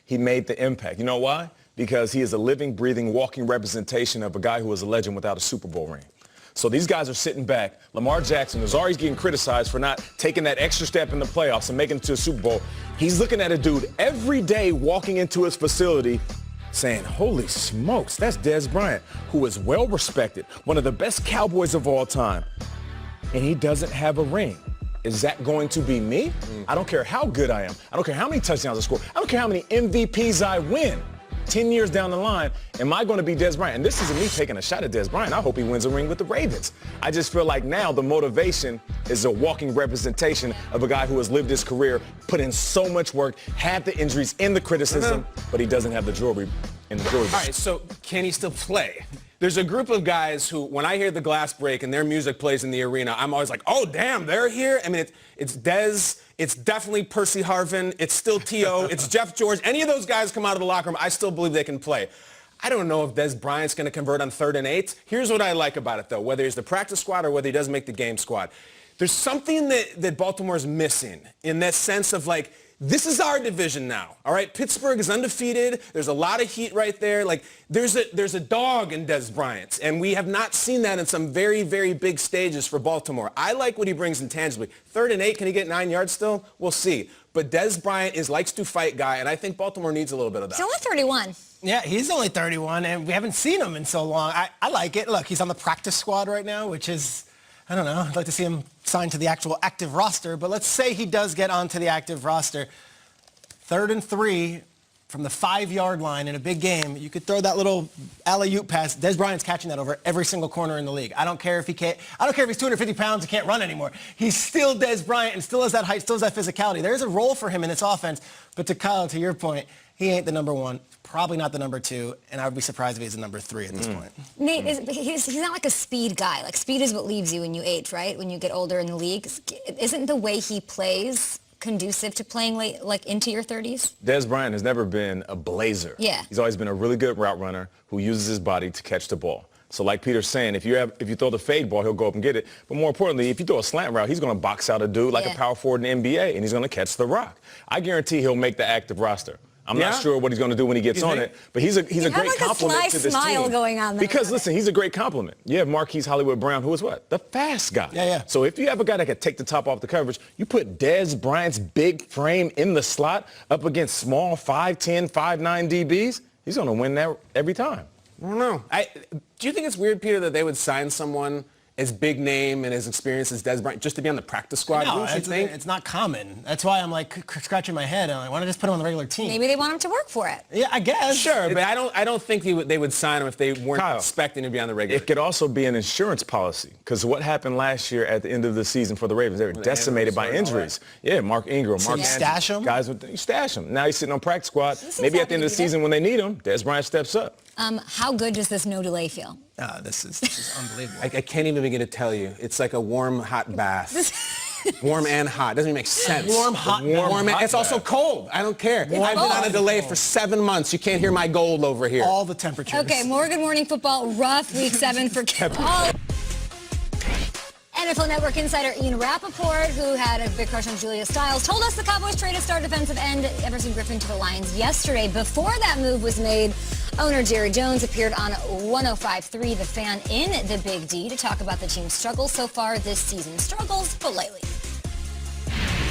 he made the impact. You know why? Because he is a living, breathing, walking representation of a guy who was a legend without a Super Bowl ring. So these guys are sitting back. Lamar Jackson is already getting criticized for not taking that extra step in the playoffs and making it to a Super Bowl. He's looking at a dude every day walking into his facility saying, holy smokes, that's Dez Bryant, who is well respected, one of the best Cowboys of all time, and he doesn't have a ring. Is that going to be me? I don't care how good I am. I don't care how many touchdowns I score. I don't care how many MVPs I win. 10 years down the line, am I going to be Dez Bryant? And this isn't me taking a shot at Dez Bryant. I hope he wins a ring with the Ravens. I just feel like now the motivation is a walking representation of a guy who has lived his career, put in so much work, had the injuries and the criticism, but he doesn't have the jewelry in the jewelry. All right, so can he still play? There's a group of guys who, when I hear the glass break and their music plays in the arena, I'm always like, oh, damn, they're here? I mean, it's Dez. It's definitely Percy Harvin. It's still T.O. It's Jeff George. Any of those guys come out of the locker room, I still believe they can play. I don't know if Dez Bryant's going to convert on 3rd and 8. Here's what I like about it, though, whether he's the practice squad or whether he does make the game squad. There's something that Baltimore's missing in that sense of, like, this is our division now, all right? Pittsburgh is undefeated. There's a lot of heat right there. Like, there's a dog in Dez Bryant, and we have not seen that in some very, very big stages for Baltimore. I like what he brings intangibly. 3rd and 8, can he get 9 yards still? We'll see. But Dez Bryant likes to fight guy, and I think Baltimore needs a little bit of that. He's only 31. Yeah, he's only 31, and we haven't seen him in so long. I like it. Look, he's on the practice squad right now, which is, I don't know, I'd like to see him signed to the actual active roster, but let's say he does get onto the active roster. 3rd and 3 from the 5-yard line in a big game, you could throw that little alley-oop pass. Dez Bryant's catching that over every single corner in the league. I don't care if he's 250 pounds and can't run anymore. He's still Dez Bryant and still has that height, still has that physicality. There's a role for him in this offense, but to Kyle, to your point, he ain't the number 1, probably not the number 2, and I would be surprised if he's the number 3 at this point. Nate, he's not like a speed guy. Like, speed is what leaves you when you age, right? When you get older in the league. Isn't the way he plays conducive to playing late, like into your 30s? Dez Bryant has never been a blazer. Yeah. He's always been a really good route runner who uses his body to catch the ball. So like Peter's saying, if you throw the fade ball, he'll go up and get it. But more importantly, if you throw a slant route, he's going to box out a dude like a power forward in the NBA, and he's going to catch the rock. I guarantee he'll make the active roster. I'm not sure what he's going to do when he gets on it, but he's a great compliment to this smile team. Going on there. Because listen, he's a great compliment. You have Marquise Hollywood Brown, who is what? The fast guy. Yeah. So if you have a guy that can take the top off the coverage, you put Dez Bryant's big frame in the slot up against small 5'10", 5'9" DBs, he's going to win that every time. I don't know. Do you think it's weird, Peter, that they would sign someone as big name and as experienced as Dez Bryant just to be on the practice squad? No, think? It's not common. That's why I'm like scratching my head. I'm like, why don't I just put him on the regular team? Maybe they want him to work for it. Yeah, I guess. Sure, but I don't think they would sign him if they weren't expecting to be on the regular. It could also be an insurance policy, because what happened last year at the end of the season for the Ravens? They were decimated by injuries. Yeah, Mark Ingram, Mark Andrews. Stash him? Guys, you stash him. Now he's sitting on practice squad. Maybe at the end of the season when they need him, Dez Bryant steps up. How good does this no delay feel? This is unbelievable. I can't even begin to tell you. It's like a warm, hot bath. Warm and hot. Doesn't even make sense. Warm, hot bath. It's also cold. I don't care. I've been on a delay for 7 months. You can't hear my gold over here. All the temperatures. Okay, more Good Morning Football. Rough week 7 for all. NFL Network insider Ian Rappaport, who had a big crush on Julia Stiles, told us the Cowboys traded star defensive end Everson Griffin to the Lions yesterday. Before that move was made, owner Jerry Jones appeared on 105.3 The Fan in the Big D to talk about the team's struggles so far this season. Struggles, but lately.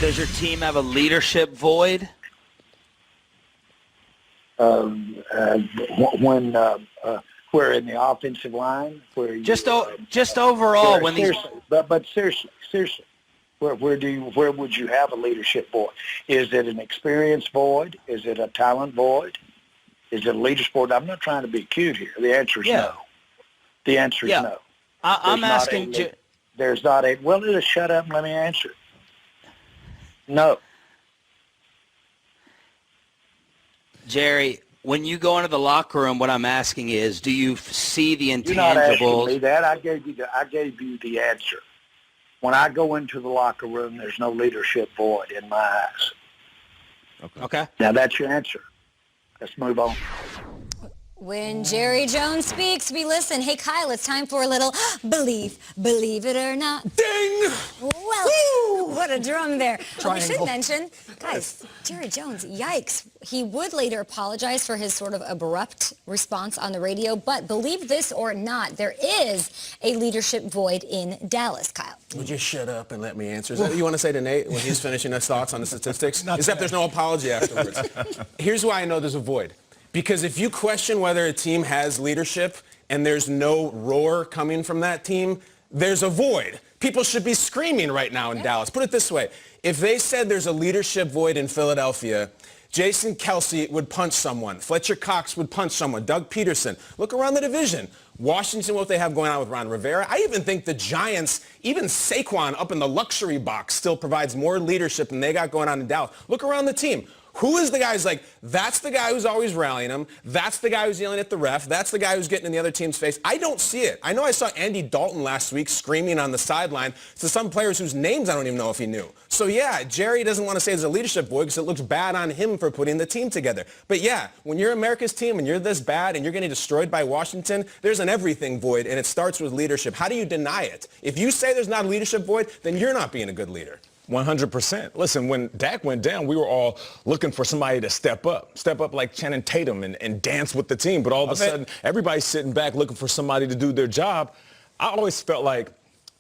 Does your team have a leadership void? Where in the offensive line, where you, just overall when these. But seriously, where would you have a leadership void? Is it an experience void? Is it a talent void? Is it a leadership void? I'm not trying to be cute here. The answer is no. The answer is no. I'm asking. There's not a. Well, just shut up and let me answer. No. Jerry, when you go into the locker room, what I'm asking is, do you see the intangibles? You're not asking me that. I gave you the answer. When I go into the locker room, there's no leadership void in my eyes. Okay. Now that's your answer. Let's move on. When Jerry Jones speaks, we listen. Hey, Kyle, it's time for a little believe it or not. Ding! Well, what a drum there. We should Triangle. mention, guys, Jerry Jones, yikes. He would later apologize for his sort of abrupt response on the radio, but believe this or not, there is a leadership void in Dallas, Kyle. Would you shut up and let me answer? Is that what you want to say to Nate when he's finishing his thoughts on the statistics? Except there's no apology afterwards. Here's why I know there's a void. Because if you question whether a team has leadership and there's no roar coming from that team, there's a void. People should be screaming right now in Dallas. Put it this way. If they said there's a leadership void in Philadelphia, Jason Kelsey would punch someone. Fletcher Cox would punch someone. Doug Peterson. Look around the division. Washington, what they have going on with Ron Rivera. I even think the Giants, even Saquon up in the luxury box still provides more leadership than they got going on in Dallas. Look around the team. Who is the guy who's like, that's the guy who's always rallying him. That's the guy who's yelling at the ref. That's the guy who's getting in the other team's face. I don't see it. I know I saw Andy Dalton last week screaming on the sideline to some players whose names I don't even know if he knew. So yeah, Jerry doesn't want to say there's a leadership void because it looks bad on him for putting the team together. But yeah, when you're America's team and you're this bad and you're getting destroyed by Washington, there's an everything void, and it starts with leadership. How do you deny it? If you say there's not a leadership void, then you're not being a good leader. 100%. Listen, when Dak went down, we were all looking for somebody to step up like Channing Tatum and dance with the team. But all of a sudden, everybody's sitting back looking for somebody to do their job. I always felt like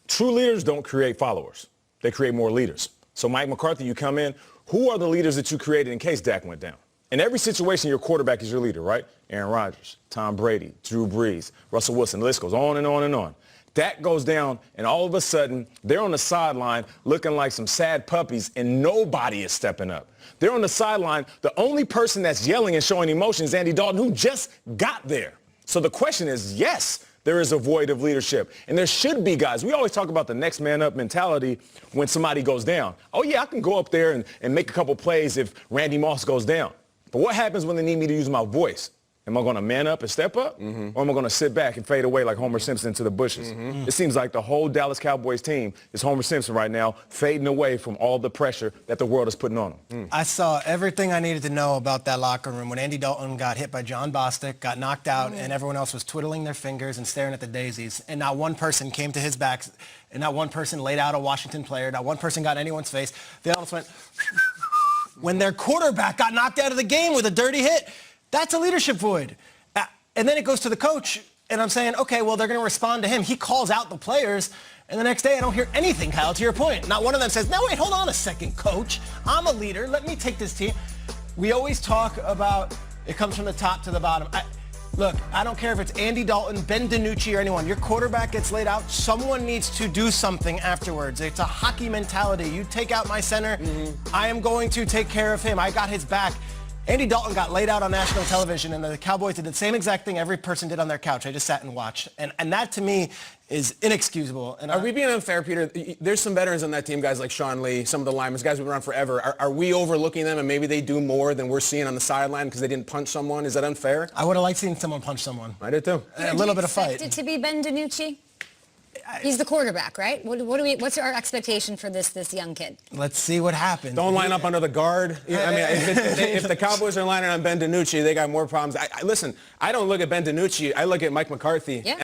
true leaders don't create followers. They create more leaders. So Mike McCarthy, you come in, who are the leaders that you created in case Dak went down? In every situation, your quarterback is your leader, right? Aaron Rodgers, Tom Brady, Drew Brees, Russell Wilson. The list goes on and on and on. Dak goes down, and all of a sudden, they're on the sideline looking like some sad puppies, and nobody is stepping up. They're on the sideline. The only person that's yelling and showing emotion is Andy Dalton, who just got there. So the question is, yes, there is a void of leadership. And there should be guys. We always talk about the next man up mentality when somebody goes down. Oh, yeah, I can go up there and make a couple plays if Randy Moss goes down. But what happens when they need me to use my voice? Am I going to man up and step up? Or am I going to sit back and fade away like Homer Simpson into the bushes? It seems like the whole Dallas Cowboys team is Homer Simpson right now, fading away from all the pressure that the world is putting on them. I saw everything I needed to know about that locker room when Andy Dalton got hit by John Bostic, got knocked out, and everyone else was twiddling their fingers and staring at the daisies. And not one person came to his back, and not one person laid out a Washington player, not one person got in anyone's face. They almost went when their quarterback got knocked out of the game with a dirty hit. That's a leadership void. And then it goes to the coach, and I'm saying, okay, well, they're going to respond to him. He calls out the players, and the next day I don't hear anything, Kyle, to your point. Not one of them says, no, wait, hold on a second, coach. I'm a leader. Let me take this team. We always talk about it comes from the top to the bottom. Look, I don't care if it's Andy Dalton, Ben DiNucci, or anyone. Your quarterback gets laid out. Someone needs to do something afterwards. It's a hockey mentality. You take out my center. I am going to take care of him. I got his back. Andy Dalton got laid out on national television, and the Cowboys did the same exact thing every person did on their couch. I just sat and watched. And that, to me, is inexcusable. And Are we being unfair, Peter? There's some veterans on that team, guys like Sean Lee, some of the linemen, guys who've been around forever. Are we overlooking them, and maybe they do more than we're seeing on the sideline because they didn't punch someone? Is that unfair? I would have liked seeing someone punch someone. I did, too. A little bit of fight. Expect it to be Ben DiNucci? He's the quarterback, right? What's our expectation for this young kid? Let's see what happens. Don't line up under the guard. I mean, if the Cowboys are lining on Ben DiNucci, they got more problems. Listen, I don't look at Ben DiNucci. I look at Mike McCarthy. Yeah.